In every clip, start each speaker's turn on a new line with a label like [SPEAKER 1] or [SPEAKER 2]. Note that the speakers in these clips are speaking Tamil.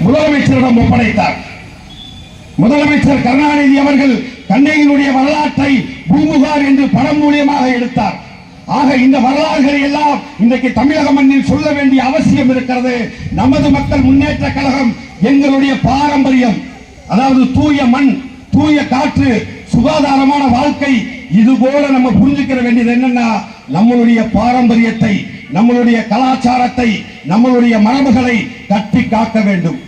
[SPEAKER 1] முதலமைச்சரிடம் ஒப்படைத்தார். முதலமைச்சர் கருணாநிதி அவர்கள் கண்ணகியினுடைய வரலாற்றை பூம்புகார் என்று படம் மூலியமாக எடுத்தார். ஆக இந்த வரலாறுகளை எல்லாம் இன்றைக்கு தமிழக மண்ணில் சொல்ல வேண்டிய அவசியம் இருக்கிறது. நமது மக்கள் முன்னேற்ற கழகம் எங்களுடைய பாரம்பரியம், அதாவது தூய மண், தூய காற்று, சுகாதாரமான வாழ்க்கை, இது போல நம்ம புரிஞ்சுக்கிற வேண்டியது என்னன்னா, நம்மளுடைய பாரம்பரியத்தை, நம்மளுடைய கலாச்சாரத்தை, நம்மளுடைய மரபுகளை கட்டி காக்க வேண்டும்.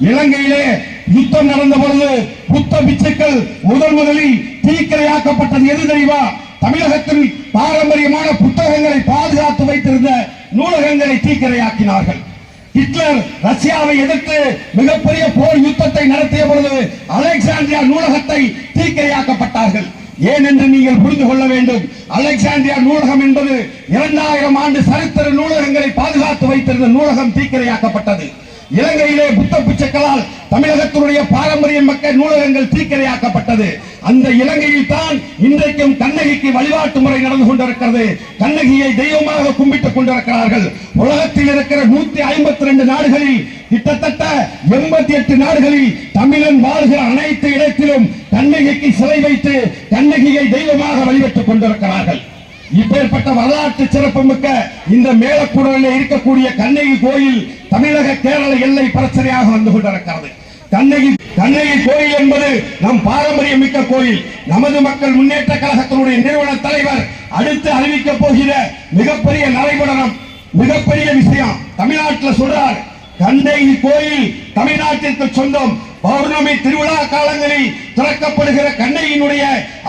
[SPEAKER 1] இலங்கையிலே யுத்தம் நடந்த பொழுது புத்த பிச்சைகள் முதலில் தீக்கிரையாக்கப்பட்டது எது தெரியுமா? தமிழகத்தில் பாரம்பரியமான புத்தகங்களை பாதுகாத்து வைத்திருந்த நூலகங்களை தீக்கிரையாக்கினார்கள். ஹிட்லர் ரஷ்யாவை எதிர்த்து மிகப்பெரிய போர் யுத்தத்தை நடத்திய பொழுது அலெக்சாண்டிரியா நூலகத்தை தீக்கிரையாக்கப்பட்டார்கள். ஏன் என்று நீங்கள் புரிந்து கொள்ள வேண்டும். அலெக்சாண்டிரியா நூலகம் என்பது 2000 ஆண்டு சரித்திர நூலகங்களை பாதுகாத்து வைத்திருந்த நூலகம் தீக்கிரையாக்கப்பட்டது. இலங்கையிலே புத்த பிச்சைகளால் தமிழகத்தினுடைய பாரம்பரிய மக்கள் நூலகங்கள் தீக்கிரையாக்கப்பட்டது. அந்த இலங்கையில் தான் இன்றைக்கும் கண்ணகிக்கு வழிபாட்டு முறை நடந்து கொண்டிருக்கிறது. கண்ணகியை தெய்வமாக கும்பிட்டுக் கொண்டிருக்கிறார்கள். உலகத்தில் இருக்கிற 152 நாடுகளில் கிட்டத்தட்ட 88 நாடுகளில் தமிழன் வாழ்கிற அனைத்து இடத்திலும் கண்ணகிக்கு சிலை வைத்து கண்ணகியை தெய்வமாக வழிபட்டுக் கொண்டிருக்கிறார்கள். இப்பேற்பட்ட வரலாற்று சிறப்புமிக்க இந்த மேலக்கூடலில் இருக்கக்கூடிய கண்ணகி கோயில் தமிழக கேரள எல்லை பிரச்சனையாக வந்து கொண்டிருக்கிறது. கண்ணகி கோயில் என்பது நம் பாரம்பரியம் மிக்க கோயில். நமது மக்கள் முன்னேற்ற கழகத்தினுடைய நிறுவன தலைவர் அடுத்து அறிவிக்க போகிற மிகப்பெரிய நடைபெறணும், மிகப்பெரிய விஷயம் தமிழ்நாட்டில் சொல்றார். கண்ணகி கோயில் தமிழ்நாட்டிற்கு சொந்தம். பௌர்ணமி திருவிழா காலங்களில் திறக்கப்படுகிற கண்ணகியினுடைய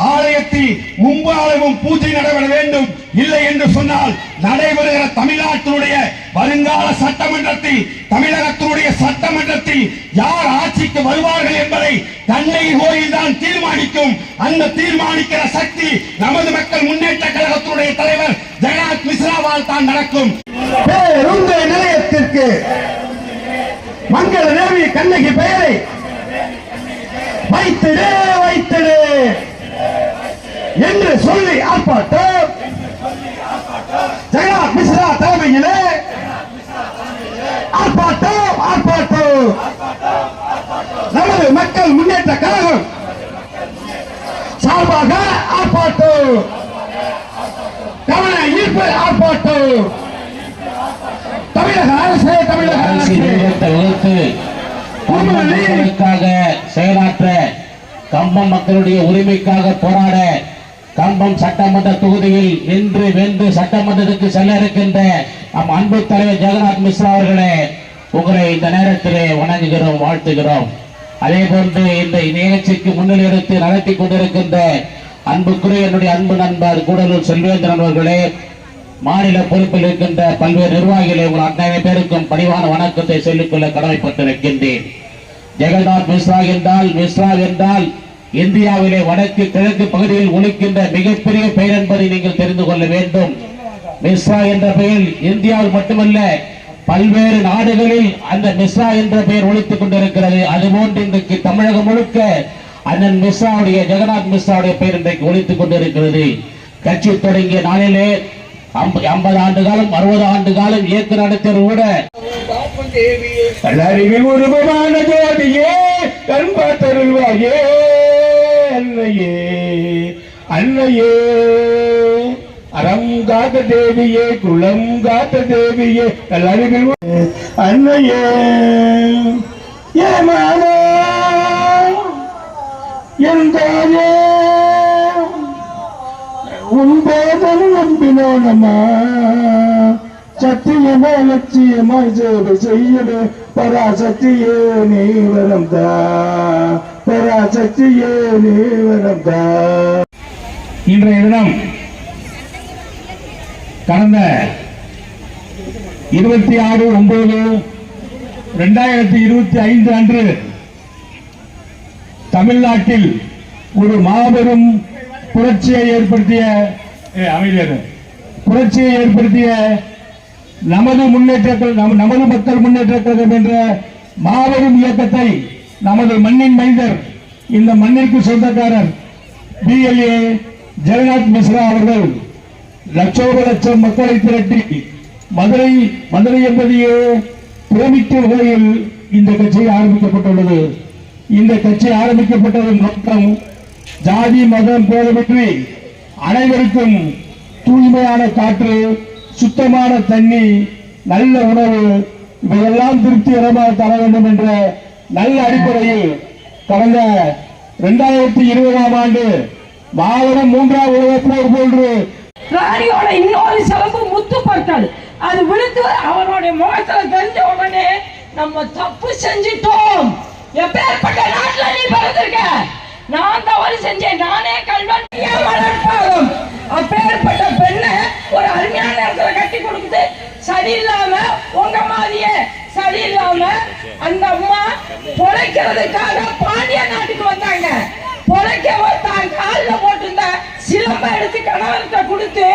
[SPEAKER 1] ஆலயத்தில் மும்பாலமும் பூஜை நடைபெற வேண்டும். இல்லை என்று சொன்னால் நடைபெறுகிற தமிழ்நாட்டினுடைய வருங்கால சட்டமன்றத்தில், தமிழகத்தினுடைய சட்டமன்றத்தில் யார் ஆட்சிக்கு வருவார்கள் என்பதை கண்ணகி கோயில் தான் தீர்மானிக்கும். அந்த தீர்மானிக்கிற சக்தி நமது மக்கள் முன்னேற்ற கழகத்தினுடைய தலைவர் ஜெகநாத் மிஸ்ராவால் தான் நடக்கும். பேருந்து நிலையத்திற்கு மங்கள தேவி கண்ணகி பெயரை வைத்திடு வைத்திடு என்று சொல்லி ஆர்ப்பாட்டம் ஜெகநாத் மிஸ்ரா தலைமையிலே ஆர்ப்பாட்டம் ஆர்ப்பாட்டம். நமது மக்கள் முன்னேற்ற கழகம் சார்பாக ஆர்ப்பாட்டம், கவன ஈர்ப்பு ஆர்ப்பாட்டம். தமிழக அரசு
[SPEAKER 2] செயலாற்ற, கம்பம் மக்களுடைய உரிமைக்காக போராட, கம்பம் சட்டமன்ற தொகுதியில் நின்று வென்று சட்டமன்றத்துக்கு செல்ல இருக்கின்ற நம் அன்பு தலைவர் ஜெகநாத் மிஸ்ரா அவர்களே, உங்களை இந்த நேரத்திலே வணங்குகிறோம், வாழ்த்துகிறோம். அதே போன்று இந்த நிகழ்ச்சிக்கு முன்னிலை எடுத்து நடத்தி கொண்டிருக்கின்ற அன்புக்குரிய என்னுடைய அன்பு நண்பர் கூடலூர் செல்வேந்திரன் அவர்களே, மாநில பொறுப்பில் இருக்கின்ற பல்வேறு நிர்வாகிகளை உங்கள் அத்தனை பேருக்கும் பணிவான வணக்கத்தை சொல்லிக்கொள்ள கடமைப்பட்டிருக்கின்றேன். ஜெகநாத் மிஸ்ரா என்றால் இந்தியாவிலே வடக்கு கிழக்கு பகுதியில் ஒலிக்கின்ற மிகப்பெரிய பெயர் என்பதை நீங்கள் தெரிந்து கொள்ள வேண்டும். மிஸ்ரா என்ற பெயர் இந்தியாவில் மட்டுமல்ல பல்வேறு நாடுகளில் அந்த மிஸ்ரா என்ற பெயர் ஒலித்துக் கொண்டிருக்கிறது. அதுபோன்று இன்றைக்கு தமிழகம் முழுக்க அண்ணன் மிஸ்ராவுடைய, ஜெகநாத் மிஸ்ராவுடைய பெயர் இன்றைக்கு ஒலித்துக் கொண்டிருக்கிறது. கட்சி தொடங்கிய நாளிலே 50 ஆண்டு காலம் 60 ஆண்டு காலம் இயக்க நடத்தியவர் கூட
[SPEAKER 1] உருவமான ஜோதியே கண்பாத்தருள்வாயே அன்னையே அன்னையே அறம் காத்த தேவியே குளம் காத்த தேவியே கல்லறிவில் அன்னையே ஏமானே என்றாயே உன்போதல் நம்பினோனமா சத்தியமா லட்சியமாய் சேவை செய்யவே பராசக்தியே நீ வரம் தா, பராசக்தியே நீ வரம் தா. இன்றைய தினம் கடந்த 26/9/2025 அன்று தமிழ்நாட்டில் ஒரு மாபெரும் புரட்சியை ஏற்படுத்திய நமது மக்கள் முன்னேற்ற கழகம் என்ற மாபெரும் இயக்கத்தை நமது மண்ணின் மைந்தர், இந்த மண்ணிற்கு சொந்தக்காரர் BLA ஜெகநாத் மிஸ்ரா அவர்கள் லட்சோப லட்சம் மக்களை திரட்டி மதுரை என்பதையே பிரமிக்கும் வகையில் இந்த கட்சி ஆரம்பிக்கப்பட்டுள்ளது. இந்த கட்சி ஆரம்பிக்கப்பட்டதன் நோக்கம் ஜாதி மதம் பேதமின்றி அனைவருக்கும் தூய்மையான காற்று, சுத்தமான தண்ணி, நல்ல உணவு இவையெல்லாம் திருப்திகரமாக தர வேண்டும் என்ற நல்ல அடிப்படையில் கடந்த 2020ஆம் ஆண்டு மாவட்டம் 3ஆம் உலகப் போர் போன்று
[SPEAKER 3] ராணியோட இன்னொரு சிறப்பு முத்துப்பற்கள் அது விழுந்து அவனுடைய முகத்துல தெரிஞ்ச உடனே நம்ம தப்பு செஞ்சிட்டோம். எப்பேற்பட்ட நாட்டுல நீ பிறந்திருக்க, நான் தவறு செஞ்சேன், நானே கல்வன் வளர்ப்பாகும். அப்பேற்பட்ட பெண்ணை ஒரு அருமையான இடத்துல கட்டி கொடுக்குது. சரியில்லாம உங்க மாதிரியே சரியில்லாம அந்த அம்மா பொழைக்கிறதுக்காக பாண்டிய நாட்டுக்கு வந்தாங்க. பொழைக்க தான் காலில் போட்டிருந்த சிலம்ப எடுத்து கணவர்கிட்ட கொடுத்து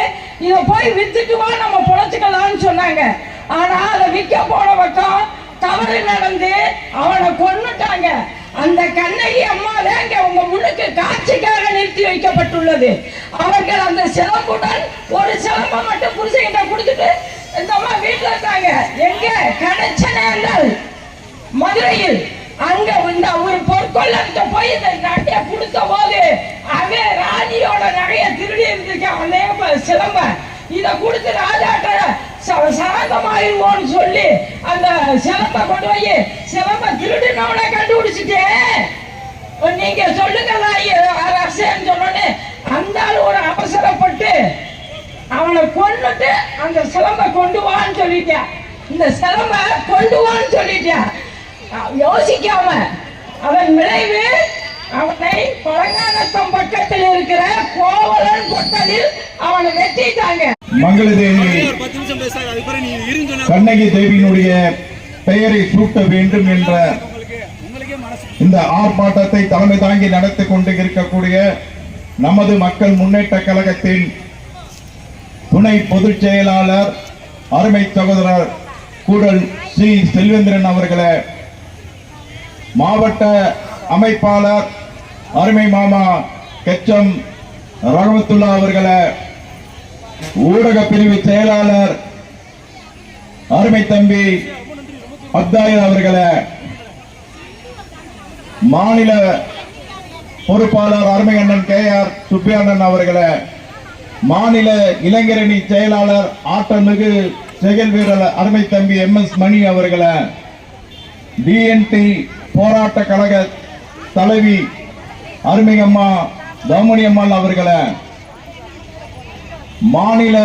[SPEAKER 3] இதை போய் வித்துட்டு வா நம்ம பொழைச்சுக்கலாம்னு சொன்னாங்க. ஆனா அதை விற்க போன பக்கம் தவறு நடந்து அவனை கொன்னுட்டாங்க. அந்த கண்ணகி அம்மா தான் உங்க முன்னுக்கு காட்சிக்காக நிறுத்தி வைக்கப்பட்டுள்ளது. அவர்கள் அந்த சிலம்புடன் ஒரு சிலம்பை மட்டும் புருஷங்கிட்ட கொடுத்துட்டு இந்த அம்மா வீட்டுல இருந்தாங்க. எங்க கணச்சனங்கள் மதுரையில் அங்க இந்த ஒரு பொற்கொள்ளத்தை போய் இந்த நகையை கொடுத்த போது அவன் ராணியோட நகைய திருடி இருந்திருக்கான் சிலம்ப. இத கொடுத்து ராஜாட்ட சாந்தமாயிருவோன்னு சொல்லி அந்த சிலம்ப கொண்டு போய் சிலம்ப திருடினவனை கண்டுபிடிச்சிட்டேன் நீங்க சொல்லுங்க அரசேன்னு சொன்னோன்னு அந்த ஒரு அவசரப்பட்டு அவனை கொண்டுட்டு அந்த சிலம்ப கொண்டு வான்னு சொல்லிட்டான். இந்த சிலம்ப கொண்டு வான்னு சொல்லிட்டான். யோசிக்காம அவன் விளைவு அவனை பழங்கானத்தம் பக்கத்தில் இருக்கிற கோவலன் கொட்டலில் அவனை வெட்டிட்டாங்க.
[SPEAKER 1] மங்களதேவி கண்ணகி தேவியினுடைய பெயரை சூட்ட வேண்டும் என்ற இந்த ஆர்ப்பாட்டத்தை தலைமை தாங்கி நடத்தி கொண்டு இருக்கக்கூடிய நமது மக்கள் முன்னேற்ற கழகத்தின் துணை பொதுச் செயலாளர் அருமை சகோதரர் கூடல் சி செல்வேந்திரன் அவர்களே, மாவட்ட அமைப்பாளர் அருமை மாமா கெச்சம் ரஹமத்துல்லா அவர்களே, ஊடக பிரிவு செயலாளர் அருமை தம்பி அப்தாயர் அவர்களே, மாநில பொறுப்பாளர் அருமை அண்ணன் KR சுப்பியானன் அவர்களே, மாநில இளைஞரணி செயலாளர் ஆற்றமிகு செயல் வீரர் அருமை தம்பி MS மணி அவர்களே, DNT போராட்ட கழக தலைவி அருமை அம்மா தௌமணி அம்மாள் அவர்களே, மாநில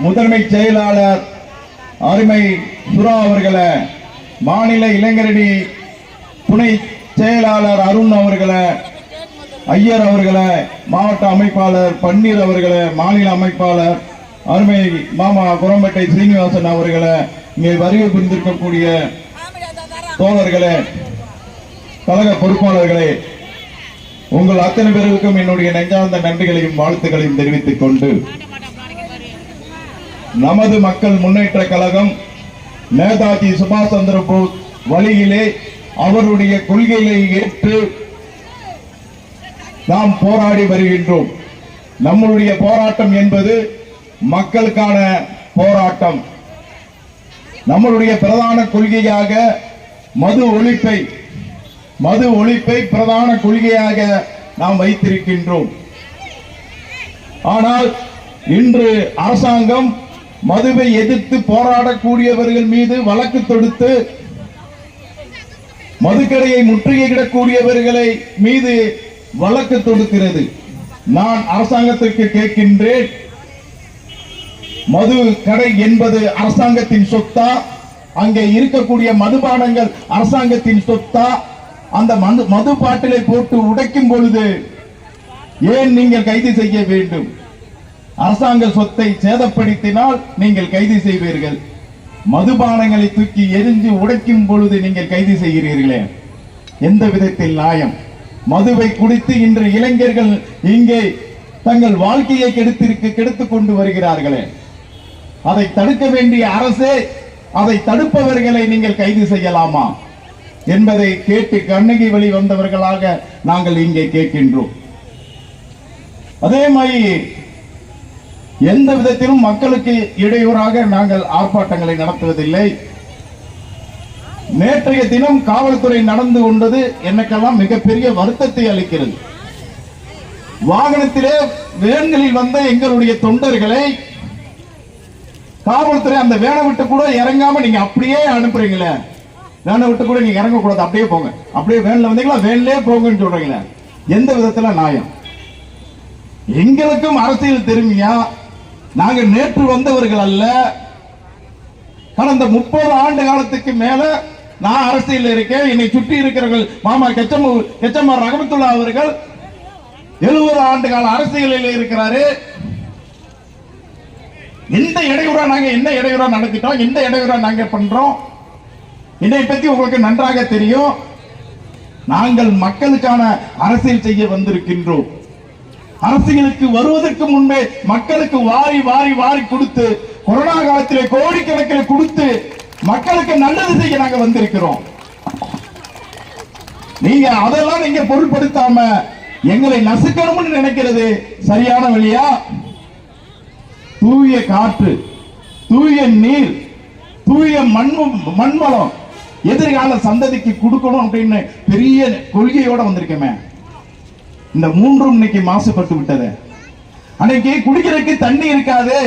[SPEAKER 1] முதன்மை செயலாளர் அருமை சுரா அவர்களே, மாநில இளைஞரணி துணை செயலாளர் அருண் அவர்களே, ஐயர் அவர்களே, மாவட்ட அமைப்பாளர் பன்னீர் அவர்களே, மாநில அமைப்பாளர் அருமை மாமா குரம்பேட்டை சீனிவாசன் அவர்களே, இங்கே வருகை புரிந்திருக்கக்கூடிய தோழர்களே, கழக பொறுப்பாளர்களே, உங்கள் அத்தனை பேருக்கும் என்னுடைய நெஞ்சார்ந்த நன்றிகளையும் வாழ்த்துக்களையும் தெரிவித்துக் கொண்டு நமது மக்கள் முன்னேற்ற கழகம் நேதாஜி சுபாஷ் சந்திர போஸ் வழியிலே அவருடைய கொள்கைகளை ஏற்று நாம் போராடி வருகின்றோம். நம்முடைய போராட்டம் என்பது மக்களுக்கான போராட்டம். நம்மளுடைய பிரதான கொள்கையாக மது ஒழிப்பை பிரதான கொள்கையாக நாம் வைத்திருக்கின்றோம். ஆனால் இன்று அரசாங்கம் மதுவை எதிர்த்து போராடக்கூடியவர்கள் மீது வழக்கு தொடுத்து மதுக்கடையை முற்றுகையிடக்கூடியவர்களை மீது வழக்கு தொடுக்கிறது. நான் அரசாங்கத்திற்கு கேட்கின்றேன், மது கடை என்பது அரசாங்கத்தின் சொத்தா? அங்கே இருக்கக்கூடிய மதுபானங்கள் அரசாங்கத்தின் சொத்தா? அந்த மது பாட்டிலை போட்டு உடைக்கும் பொழுது ஏன் நீங்கள் கைது செய்ய வேண்டும்? அரசாங்க சொத்தை சேதப்படுத்தினால் நீங்கள் கைது செய்வீர்கள். மதுபானங்களை தூக்கி எரிஞ்சு உடைக்கும் பொழுது நீங்கள் கைது செய்கிறீர்களே, எந்த விதத்தில் நியாயம்? மதுவை குடித்து இன்று இளைஞர்கள் இங்கே தங்கள் வாழ்க்கையை கெடுத்துக் கொண்டு வருகிறார்களே, அதை தடுக்க வேண்டிய அரசே அதை தடுப்பவர்களை நீங்கள் கைது செய்யலாமா என்பதை கேட்டு கண்ணகி வழி வந்தவர்களாக நாங்கள் இங்கே கேட்கின்றோம். அதே மாதிரி எந்த விதத்திலும் மக்களுக்கு இடையூறாக நாங்கள் ஆர்ப்பாட்டங்களை நடத்துவதில்லை.
[SPEAKER 4] நேற்றைய தினம் காவல்துறை நடந்து கொண்டது எனக்கெல்லாம் மிகப்பெரிய வருத்தத்தை அளிக்கிறது. வாகனத்திலே வேன்களில் வந்த எங்களுடைய தொண்டர்களை காவல்துறை அந்த வேனை விட்டு கூட இறங்காம நீங்க அப்படியே அனுப்புறீங்களே, வேனை விட்டு கூட நீங்க இறங்க கூடாது, அப்படியே போங்க, அப்படியே வேன்ல வந்தீங்களா வேன்லயே போங்கன்னு சொல்றீங்களே, எந்த விதத்துல நியாயம்? எங்களுக்கும் அரசியல் தெரியுமையா? நாங்க நேற்று வந்தவர்கள் அல்ல. கடந்த 30 ஆண்டு காலத்துக்கு மேல நான் அரசியல் இருக்கேன். என்னை சுற்றி இருக்கிறவர்கள் மாமா கெச்சம்மார் ரஹமத்துல்லா அவர்கள் 70 ஆண்டு கால அரசியலில் இருக்கிறாரு. எந்த இடையூறா நாங்க என்ன இடையூறா நடத்திட்டோம், எந்த இடையூறா நாங்க பண்றோம்? என்னை பத்தி உங்களுக்கு நன்றாக தெரியும். நாங்கள் மக்களுக்கான அரசியல் செய்ய வந்திருக்கின்றோம். அரசியலுக்கு வருவதற்கு முன்பே மக்களுக்கு வாரி வாரி வாரி கொடுத்து, கொரோனா காலத்திலே கோடிக்கணக்கில் கொடுத்து மக்களுக்கு நல்லது செய்ய நாங்க வந்திருக்கிறோம். நீங்க அதெல்லாம் நீங்க பொருட்படுத்தாம எங்களை நசுக்கணும்னு நினைக்கிறது சரியான வழியா? தூய காற்று, தூய நீர், தூய மண்வளம் எதிர்கால சந்ததிக்கு கொடுக்கணும் அப்படின்னு பெரிய கொள்கையோட வந்திருக்கமே. இந்த மூன்றும் இன்னைக்கு மாசுபட்டு விட்டது. அன்னைக்கு குடிக்கிறதுக்கு தண்ணி இருக்காது,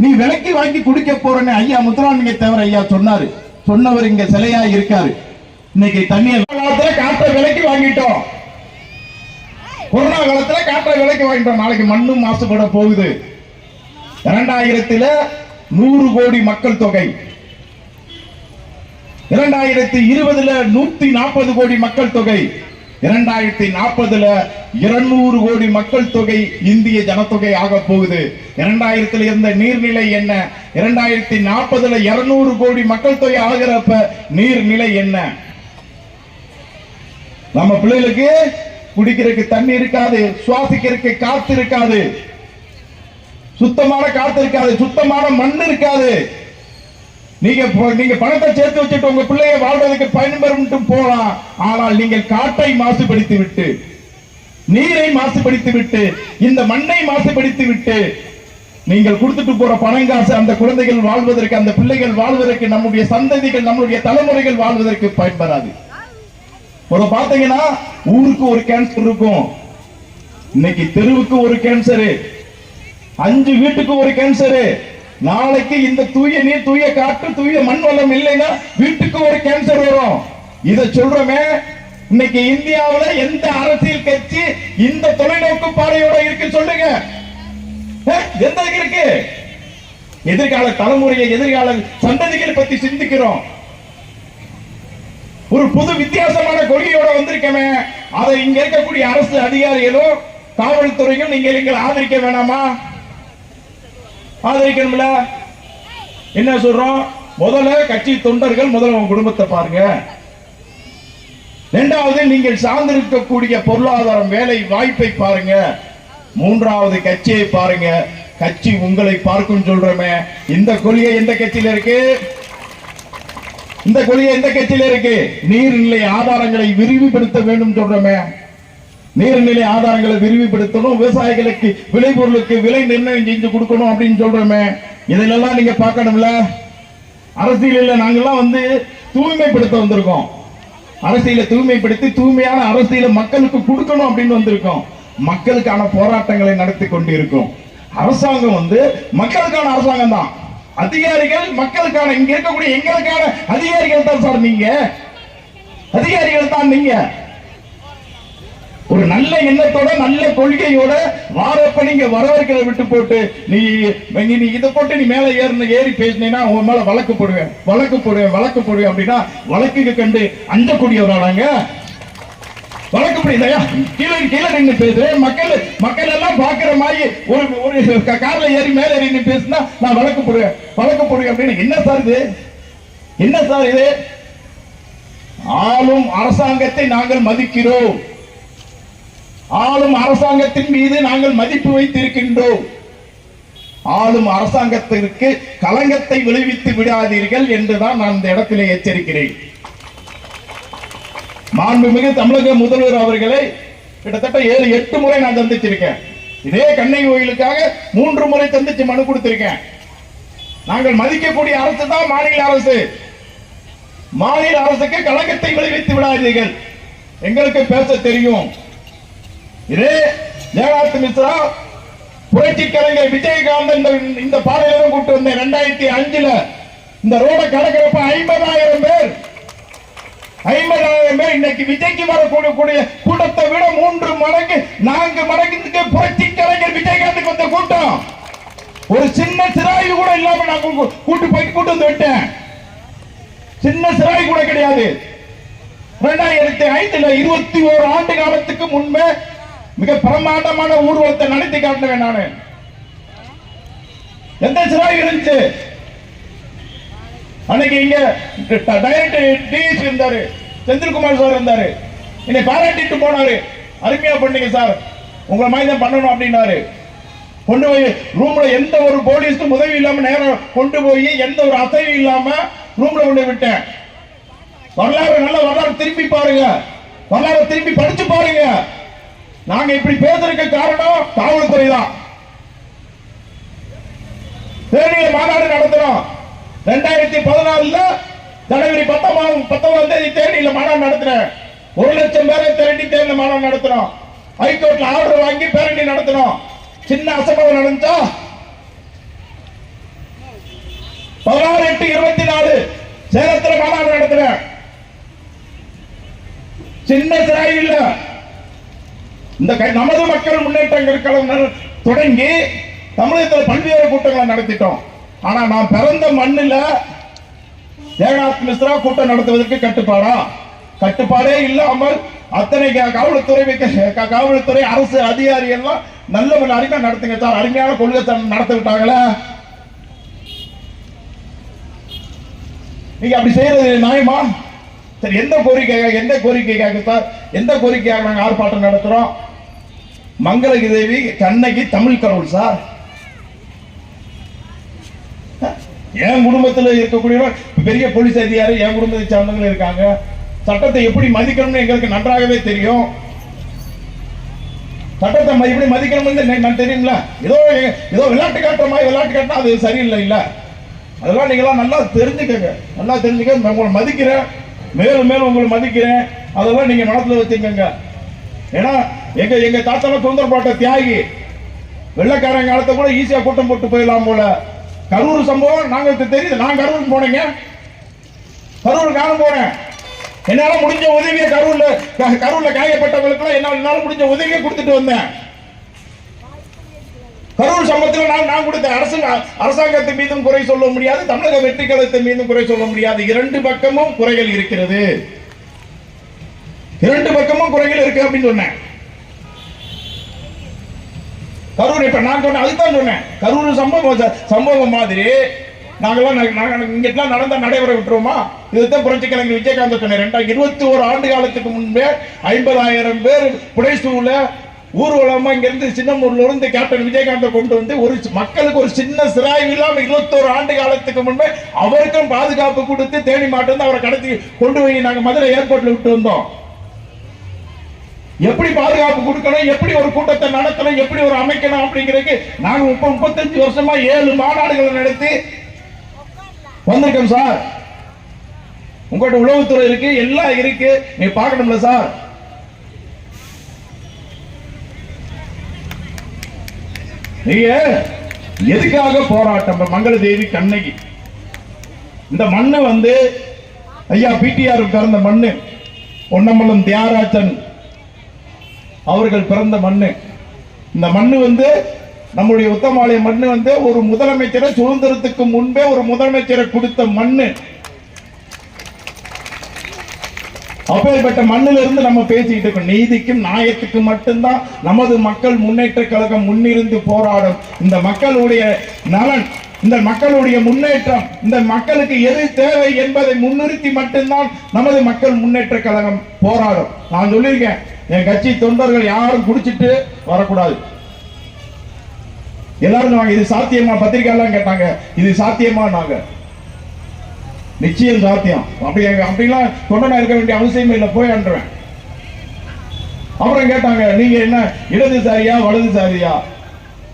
[SPEAKER 4] நீ விலைக்கு வாங்கி குடிக்க போறேன்னு ஐயா முத்துராமலிங்க தேவர் ஐயா சொன்னாரு. சொன்னவர் இங்க சிலையா இருக்காரு. இன்னைக்கு தண்ணி காலத்துல காற்றை விலைக்கு வாங்கிட்டோம், கொரோனா காலத்துல காற்றை விலைக்கு வாங்கிட்டோம். நாளைக்கு மண்ணும் மாசுபட போகுது. 2000 100 கோடி மக்கள் தொகை, 2020 140 கோடி மக்கள் தொகை, 2040 200 கோடி மக்கள் தொகை இந்திய ஜனத்தொகை ஆக போகுது. 2000 இருந்த நீர்நிலை என்ன, 2040 200 கோடி மக்கள் தொகை ஆகிறப்ப நீர்நிலை என்ன? நம்ம பிள்ளைகளுக்கு குடிக்கிறதுக்கு தண்ணி இருக்காது, சுவாசிக்கிறதுக்கு காத்து இருக்காது, சுத்தமான காத்து இருக்காது, சுத்தமான மண் இருக்காது. நீங்க பணத்தை சேர்த்து வச்சுட்டு உங்க பிள்ளைய வாழ்வதற்கு பயன்பெறும் போலாம். ஆனால் நீங்கள் காற்றை மாசுபடுத்தி விட்டு, நீரை மாசுபடுத்தி விட்டு, இந்த மண்ணை மாசுபடுத்தி விட்டு, நீங்கள் கொடுத்துட்டு போற பணங்காசு அந்த குழந்தைகள் வாழ்வதற்கு, அந்த பிள்ளைகள் வாழ்வதற்கு, நம்முடைய சந்ததிகள், நம்முடைய தலைமுறைகள் வாழ்வதற்கு பயன்பெறாது. ஒரு பாத்தீங்கன்னா ஊருக்கு ஒரு கேன்சர் இருக்கும், இன்னைக்கு தெருவுக்கு ஒரு கேன்சரு, 5 வீட்டுக்கு ஒரு கேன்சரு. நாளைக்கு இந்த தூய நீர், தூய காற்று, தூய மண் வளம் இல்லைன்னா வீட்டுக்கு ஒரு கேன்சர் வரும். இத சொல்றமே. இன்னைக்கு இந்தியாவுல எந்த அரசியல் கட்சி இந்த தொலைநோக்கு பார்வையோட இருக்கு சொல்லுங்க? எந்த இருக்கு? எதிர்கால தலைமுறையை, எதிர்கால சந்ததிகள் பத்தி சிந்திக்கிறோம். ஒரு புது வித்தியாசமான கொள்கையோட வந்திருக்கமே. அதை இங்க இருக்கக்கூடிய அரசு அதிகாரிகளும் காவல்துறையும் நீங்கள் ஆதரிக்க வேணாமா? ஆதரிக்கணும்ல. என்ன சொல்றோம்? முதல்ல கட்சி தொண்டர்கள் முதல்ல உங்க குடும்பத்தை பாருங்க. இரண்டாவது நீங்கள் சார்ந்திருக்கக்கூடிய பொருளாதாரம், வேலை வாய்ப்பை பாருங்க. மூன்றாவது கட்சியை பாருங்க. கட்சி உங்களை பார்க்கும் சொல்றமே. இந்த கொள்கை எந்த கட்சியில இருக்கு? இந்த கொள்கை எந்த கட்சியில இருக்கு? நீர்நிலை ஆதாரங்களை விரிவுபடுத்த வேண்டும் சொல்றமே. நீர்நிலை ஆதாரங்களை விரிவுபடுத்தணும், விவசாயிகளுக்கு விளைபொருளுக்கு விலை நிர்ணயம் செஞ்சு கொடுக்கணும் அப்படின்னு சொல்றோமே. இதெல்லாம் நீங்க பார்க்கணும்ல. அரசியலில் நாங்கெல்லாம் தூய்மைப்படுத்த வந்திருக்கோம். அரசியலை தூய்மைப்படுத்தி தூய்மையான அரசியலை மக்களுக்கு கொடுக்கணும் அப்படின்னு வந்திருக்கோம். மக்களுக்கான போராட்டங்களை நடத்தி கொண்டு இருக்கோம். அரசாங்கம் மக்களுக்கான அரசாங்கம் தான். அதிகாரிகள் மக்களுக்கான, இங்க இருக்கக்கூடிய எங்களுக்கான அதிகாரிகள் தான் சார். நீங்க அதிகாரிகள் தான். நீங்க ஒரு நல்ல எண்ணத்தோட, நல்ல கொள்கையோட வாரப்ப நீங்க வரவேற்கிறத விட்டு போட்டு நீ இதை போட்டு நீ மேல ஏறி பேசினீங்கன்னா உன் மேல வழக்கு போடுவேன் அப்படின்னா வழக்குக்கு கண்டு அஞ்சக்கூடியவராங்க. வழக்கு போடுயா கீழே கீழே நின்று பேசுறேன். மக்கள் எல்லாம் பாக்குற மாதிரி ஒரு கார்ல ஏறி மேல ஏறி பேசினா நான் வழக்கு போடுவேன் அப்படின்னு. என்ன சார் இது? என்ன சார் இது? ஆளும் அரசாங்கத்தை நாங்கள் மதிக்கிறோம். ஆளும் அரசாங்கத்தின் மீது நாங்கள் மதிப்பு வைத்திருக்கின்றோம். ஆளும் அரசாங்கத்திற்கு களங்கத்தை விளைவித்து விடாதீர்கள் என்றுதான் நான் இந்த இடத்திலே எச்சரிக்கிறேன். மாண்புமிகு தமிழக முதல்வர் அவர்களை கிட்டத்தட்ட 7-8 முறை நான் சந்திச்சிருக்கேன். இதே கண்ணகி கோயிலுக்காக 3 முறை சந்திச்சு மனு கொடுத்திருக்கேன். நாங்கள் மதிக்கக்கூடிய அரசு தான் மாநில அரசு. மாநில அரசுக்கு கலக்கத்தை விளைவித்து விடாதீர்கள். எங்களுக்கு பேச தெரியும். இதே ஜெகநாத் மிஸ்ரா புரட்சி கலைஞர் விஜயகாந்த் இந்த பாதையில கூட்டு வந்தேன். 2005 இந்த ரோட கடக்கிறப்ப 50,000 பேர் இன்னைக்கு விஜய்க்கு வரக்கூடிய கூட்டத்தை விட 3 மடங்கு 4 மடங்கு புரட்சி கலைஞர் விஜயகாந்துக்கு வந்த கூட்டம். ஒரு சின்ன சிராய்வு கூட இல்லாம நான் கூட்டு வந்து விட்டேன். சின்ன சிராய் கூட கிடையாது. 2005 21 ஆண்டு காலத்துக்கு முன்பே மிக பிரமாண்டமான ஊர்வலத்தை நடத்தி காட்டினேன் நானு. எந்த சிராய் இருந்துச்சு? அன்னைக்கு இங்க டைரக்டர் டிஎஸ் இருந்தாரு, செந்தில்குமார் சார் இருந்தாரு. என்னை பாராட்டிட்டு போனாரு. அருமையா பண்ணீங்க சார், உங்களை மாதிரி தான் பண்ணணும் அப்படின்னாரு. கொண்டு போய் ரூம்ல எந்த ஒரு போலீஸ்க்கும் உதவி இல்லாம நேரம் கொண்டு போய் எந்த ஒரு அசைவு இல்லாம ரூம்ல கொண்டு விட்டேன். வரலாறு நல்ல வரலாறு திரும்பி பாருங்க, வரலாறு திரும்பி படிச்சு பாருங்க. நாங்க இப்படி பேசுறதுக்கு காரணம் காவல்துறை தான். தேனியில மாநாடு நடத்துறோம். 2014 ஜனவரி 19 தேதி தேனியில மாநாடு நடத்துறேன். 1,00,000 பேரை திரட்டி தேனியில மாநாடு நடத்துறோம். ஹைகோர்ட்ல ஆர்டர் வாங்கி பேரணி நடத்துறோம். சின்ன அசம்பவம் நடந்துச்சா? 16/8/24 சேலத்தில் மாநாடு நடத்துறேன். சின்ன சிராய் இல்ல. இந்த நமது மக்கள் முன்னேற்ற தொடங்கி தமிழகத்தில் பல்வேறு கூட்டங்களை நடத்திட்டோம். ஆனா நான் பிறந்த மண்ணில் ஜெகநாத் மிஸ்ரா கூட்டம் நடத்துவதற்கு கட்டுப்பாடே இல்லாமல் அத்தனை காவல்துறை அரசு அதிகாரி எல்லாம் நல்ல அருமையா நடத்துங்க சார், அருமையான கொள்கை நடத்த விட்டாங்களே. நீங்க அப்படி செய்யறது நியாயமா? சரி, எந்த கோரிக்கைக்காக சார், எந்த கோரிக்கையாக நாங்கள் ஆர்ப்பாட்டம் நடத்துறோம்? மங்களகிரி தேவி கண்ணகி தமிழ் கடவுள் சார். என் குடும்பத்தில் இருக்கக்கூடிய பெரிய போலீஸ் அதிகாரி என் குடும்பத்தை சார்ந்தவங்க இருக்காங்க. சட்டத்தை எப்படி மதிக்கணும்னு எங்களுக்கு நன்றாகவே தெரியும். சட்டத்தை எப்படி மதிக்கணும்னு தெரியுங்களா? ஏதோ விளையாட்டு காட்டினா அது சரியில்லை. இல்ல, அதெல்லாம் நீங்க நல்லா தெரிஞ்சுக்கங்க. உங்களை மதிக்கிறேன், மேலும் உங்களை மதிக்கிறேன். அதெல்லாம் நீங்க மனசுல வச்சுக்கங்க. ஏன்னா எங்க தாத்தால சுதந்திர போராட்ட தியாகி, வெள்ளக்காரங்க காலத்தை கூட ஈஸியா கூட்டம் போட்டு போயிடலாம் போல. கரூர் சம்பவம் நாங்க தெரியுது. நான் கரூருக்கு போனேங்க, போனேன். என்னால முடிஞ்ச உதவியை கரூர்ல காயப்பட்டவங்களுக்கு என்னால முடிஞ்ச உதவியை கொடுத்துட்டு வந்தேன். கரூர் சம்பவத்தில் நான் கொடுத்த அரசாங்கத்தின் மீதும் குறை சொல்ல முடியாது, தமிழக வெற்றி கழகத்தின் மீதும் குறை சொல்ல முடியாது. 2 பக்கமும் குறைகள் இருக்கிறது. 2 பக்கமும் குறைகள் இருக்கு அப்படின்னு சொன்னேன். கரூர் இப்ப நான் சொன்னேன், அதுதான் சொன்னேன். கரூர் சம்பவம் மாதிரி நாங்கெல்லாம் நடந்த நடைபெற விட்டுருவோமா? இதுதான் புரட்சி கலைஞர் விஜயகாந்த் சொன்னேன். 21 ஆண்டு காலத்துக்கு முன்பே 50,000 பேர் புடைசூழ ஊர்வலமா இங்கிருந்து சின்னமூர்ல இருந்து கேப்டன் விஜயகாந்த் கொண்டு வந்து ஒரு மக்களுக்கு ஒரு சின்ன சிராய்வு இல்லாம 21 ஆண்டு காலத்துக்கு முன்பே அவருக்கும் பாதுகாப்பு கொடுத்து தேனி மாட்டு வந்து அவரை கடத்தி கொண்டு போய் நாங்க மதுரை ஏர்போர்ட்ல விட்டு வந்தோம். எப்படி பாதுகாப்பு கொடுக்கணும், எப்படி ஒரு கூட்டத்தை நடத்தணும், எப்படி ஒரு அமைக்கணும் அப்படிங்கிறதுக்கு நாங்க 35 வருஷமா 7 மாநாடுகளை நடத்தி வந்திருக்கோம் சார். உங்கள்கிட்ட உளவுத்துறை இருக்கு, எல்லாம் இருக்கு, நீ பார்க்கணும்ல சார். நீங்க எதுக்காக போராட்டம்? மங்களதேவி கண்ணகி இந்த மண்ணு வந்து ஐயா பிடிஆர் பிறந்த மண்ணு, பொன்னம்பலம் தியாகராஜன் அவர்கள் பிறந்த மண்ணு. இந்த மண்ணு வந்து நம்முடைய உத்தமாலய மண்ணு வந்து ஒரு முதலமைச்சரை சுதந்திரத்துக்கு முன்பே ஒரு முதலமைச்சரை கொடுத்த மண்ணு. அப்பேற்பட்ட மண்ணில இருந்து நம்ம பேசிக்கிட்டு இருக்கோம். நீதிக்கும் நியாயத்துக்கும் மட்டும்தான் நமது மக்கள் முன்னேற்ற கழகம் முன்னிருந்து போராடும். இந்த மக்களுடைய நலன், இந்த மக்களுடைய முன்னேற்றம், இந்த மக்களுக்கு எது தேவை என்பதை முன்னிறுத்தி மட்டும்தான் நமது மக்கள் முன்னேற்ற கழகம் போராடும். நான் சொல்லியிருக்கேன், என் கட்சி தொண்டர்கள் யாரும் குடிச்சிட்டு வரக்கூடாது. எல்லாரும் இது சாத்தியமா? பத்திரிகைலாம் கேட்டாங்க, இது சாத்தியமா? நாங்க நிச்சயம் சாத்தியம். அப்படிலாம் தொண்டனா இருக்க வேண்டிய அவசியம் இல்லை, போய் அன்றேன். அப்புறம் கேட்டாங்க, நீங்க என்ன இடதுசாரியா வலதுசாரியா,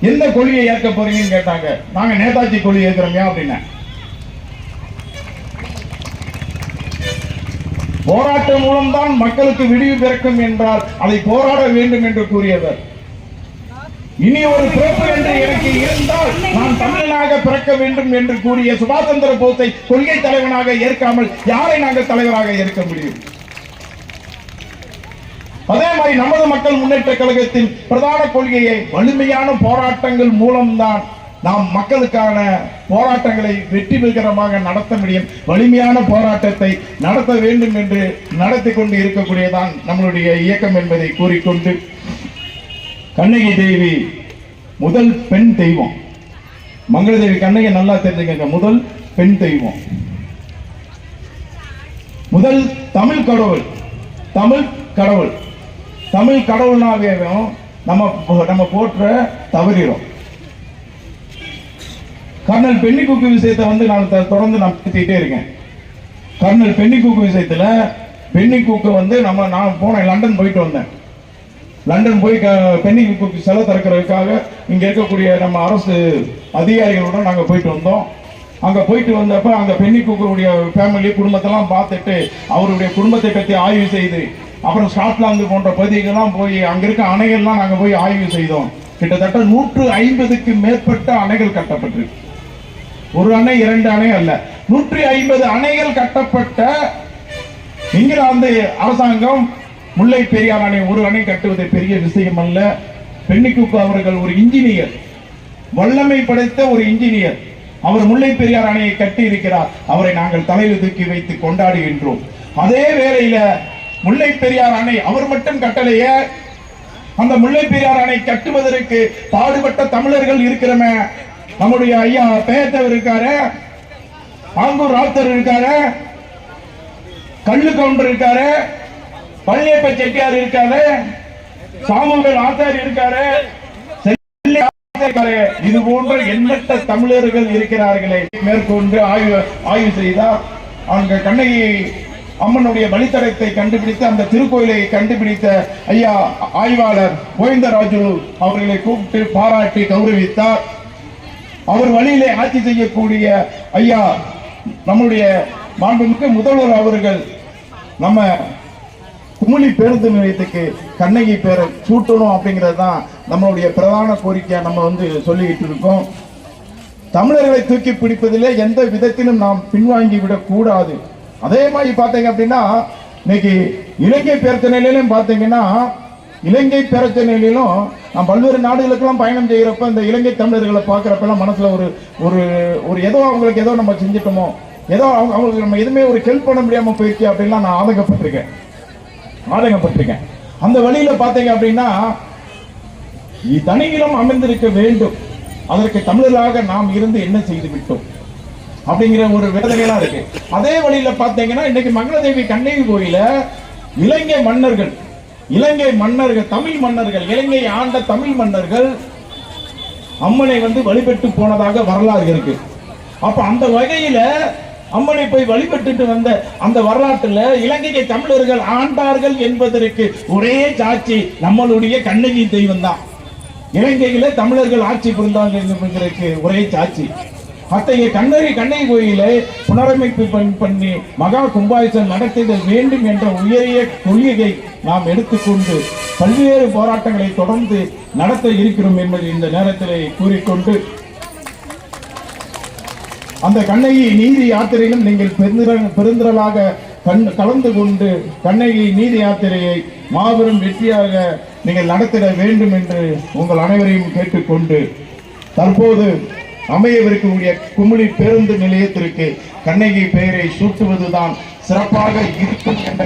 [SPEAKER 4] எந்த கொள்கையை ஏற்க போறீங்கன்னு கேட்டாங்க. நாங்க நேதாஜி கொள்கை ஏற்கிறோம் அப்படின்னா. போராட்டம் மூலம்தான் மக்களுக்கு விடிவு பிறக்கும் என்றால் அதை போராட வேண்டும் என்று கூறியவர். இனி ஒரு பிறப்பு என்று எனக்கு இருந்தால் நான் தமிழனாக பிறக்க வேண்டும் என்று கூறிய சுபாஷ் சந்திர போஸை கொள்கை தலைவனாக ஏற்காமல் யாரை நாங்கள் தலைவராக ஏற்க முடியும்? அதே மாதிரி நமது மக்கள் முன்னேற்ற கழகத்தின் பிரதான கொள்கையை வலிமையான போராட்டங்கள் மூலம்தான் நாம் மக்களுக்கான போராட்டங்களை வெற்றிகரமாக நடத்த முடியும். வலிமையான போராட்டத்தை நடத்த வேண்டும் என்று நடத்தி கொண்டு இருக்கக்கூடியதான் நம்மளுடைய இயக்கம் என்பதை கூறிக்கொண்டு, கண்ணகி தேவி முதல் பெண் தெய்வம். மங்களதேவி கண்ணகி நல்லா தெரிஞ்சுக்கங்க, முதல் பெண் தெய்வம், முதல் தமிழ் கடவுள். தமிழ் கடவுள், தமிழ் கடவுள்னாவே நம்ம போற்ற தவறிடும். கர்னல் பென்னிகுக்கு விஷயத்தை நான் தொடர்ந்து பேசிட்டே இருக்கேன். கர்னல் பென்னிகுக்கு விஷயத்துல பென்னிகுக்கு நான் போனேன், லண்டன் போயிட்டு வந்தேன். லண்டன் போய் பென்னிகுக்கு சிலை திறக்கிறதுக்காக இங்க இருக்கக்கூடிய நம்ம அரசு அதிகாரிகளுடன் நாங்க போயிட்டு வந்தோம். அங்க போயிட்டு வந்தப்ப அங்க பென்னிகுக்குடைய ஃபேமிலி குடும்பத்தெல்லாம் பார்த்துட்டு அவருடைய குடும்பத்தை பற்றி ஆய்வு செய்து, அப்புறம் ஸ்காட்லாந்து போன்ற பகுதிகள்லாம் போய் அங்க இருக்க அணைகள்லாம் நாங்க போய் ஆய்வு செய்தோம். கிட்டத்தட்ட 150க்கு மேற்பட்ட அணைகள் கட்டப்பட்டிருக்கு. ஒரு அணை 2 அணை அல்ல, 150 அணைகள் கட்டப்பட்ட இங்கிலாந்து அரசாங்கம் முல்லை பெரியார் அணை ஒரு அணை கட்டுவது பெரிய விஷயம் அல்ல. பென்னிகுக்கு அவர்கள் ஒரு இன்ஜினியர், வல்லமை படைத்த ஒரு இன்ஜினியர். அவர் முல்லை பெரியார் அணையை கட்டி இருக்கிறார். அவரை நாங்கள் தலையில் தூக்கி வைத்து கொண்டாடுகின்றோம். அதே வேளையில முல்லை பெரியார் அணை அவர் மட்டும் கட்டளையே, அந்த முல்லை பெரியார் அணை கட்டுவதற்கு பாடுபட்ட தமிழர்கள் இருக்கிறமே. நம்முடைய ஐயா பேத்தவர் இருக்காரு, ஆங்கூர் ராத்தர் இருக்காரு, கல்லு கவுண்டர் இருக்காரு, பள்ளியப்ப செட்டியார் இருக்காரு, சாமுவேல் ஆச்சாரி இருக்காரு, இது போன்ற எண்ணற்ற தமிழர்கள் இருக்கிறார்களே. மேற்கொண்டு ஆய்வு செய்தார். அங்க கண்ணகி அம்மனுடைய வழித்தடத்தை கண்டுபிடித்து அந்த திருக்கோயிலை கண்டுபிடித்த ஐயா ஆய்வாளர் கோவிந்தராஜு அவர்களை கூப்பிட்டு பாராட்டி கௌரவித்தார். அவர் வழியிலே ஆட்சி செய்யக்கூடிய ஐயா நம்முடைய மாண்புமிக்க முதல்வர் அவர்கள் நம்ம குமுளி பேருந்து நிலையத்துக்கு கண்ணகி பேரை சூட்டணும் அப்படிங்கிறது தான் நம்மளுடைய பிரதான கோரிக்கையா நம்ம சொல்லிக்கிட்டு இருக்கோம். தமிழர்களை தூக்கி பிடிப்பதிலே எந்த விதத்திலும் நாம் பின்வாங்கி விடக் கூடாது. அதே மாதிரி பார்த்தீங்க அப்படின்னா இன்னைக்கு இலங்கை பிரச்சனையிலும் பார்த்தீங்கன்னா, இலங்கை பிரச்சனையிலும் நாம் பல்வேறு நாடுகளுக்கெல்லாம் பயணம் செய்கிறப்ப இந்த இலங்கை தமிழர்களை பார்க்குறப்பெல்லாம் மனசுல ஒரு ஏதோ அவங்களுக்கு ஏதோ நம்ம செஞ்சிட்டோமோ, ஏதோ அவங்களுக்கு நம்ம எதுவுமே ஒரு ஹெல்ப் பண்ண முடியாம போயிடுச்சு அப்படின்லாம் நான் ஆதங்கப்பட்டிருக்கேன். அந்த வழியில பார்த்தீங்க அப்படின்னா தனியிலும் அமைந்திருக்க வேண்டும். அதற்கு தமிழர்களாக நாம் இருந்து என்ன செய்து விட்டோம் அப்படிங்கிற ஒரு வேதனையெல்லாம் இருக்கு. அதே வழியில பார்த்தீங்கன்னா இன்னைக்கு மங்களதேவி கண்ணகி கோயில இலங்கை மன்னர்கள், தமிழ் மன்னர்கள், இலங்கை ஆண்ட தமிழ் மன்னர்கள் அம்மனை வழிபட்டு போனதாக வரலாறு இருக்கு. அப்ப அந்த வகையில அம்மனை போய் வழிபட்டு வந்த அந்த வரலாற்றுல இலங்கையை தமிழர்கள் ஆண்டார்கள் என்பதற்கு ஒரே சாட்சி நம்மளுடைய கண்ணகி தெய்வம் தான். இலங்கையில தமிழர்கள் ஆட்சி புரிந்தாங்க என்பதற்கு ஒரே சாட்சி. அத்தகைய கண்ணகி கோயிலை புனரமைப்பு பண்ணி மகா கும்பாபிஷேகம் நடத்திட வேண்டும் என்ற உயரிய கொள்கையை நாம் எடுத்துக்கொண்டு பல்வேறு போராட்டங்களை தொடர்ந்து நடத்த இருக்கிறோம் என்பதை இந்த நேரத்தில் கூறிக்கொண்டு, அந்த கண்ணகி நீதி யாத்திரையிலும் நீங்கள் பெருந்திரளாக கலந்து கொண்டு கண்ணகி நீதி யாத்திரையை மாபெரும் வெற்றியாக நீங்கள் நடத்திட வேண்டும் என்று உங்கள் அனைவரையும் கேட்டுக்கொண்டு, தற்போது அமையவிருக்கக்கூடிய குமுளி பேருந்து நிலையத்திற்கு கண்ணகி பெயரை சூட்டுவதுதான் சிறப்பாக இருக்கும் என்ற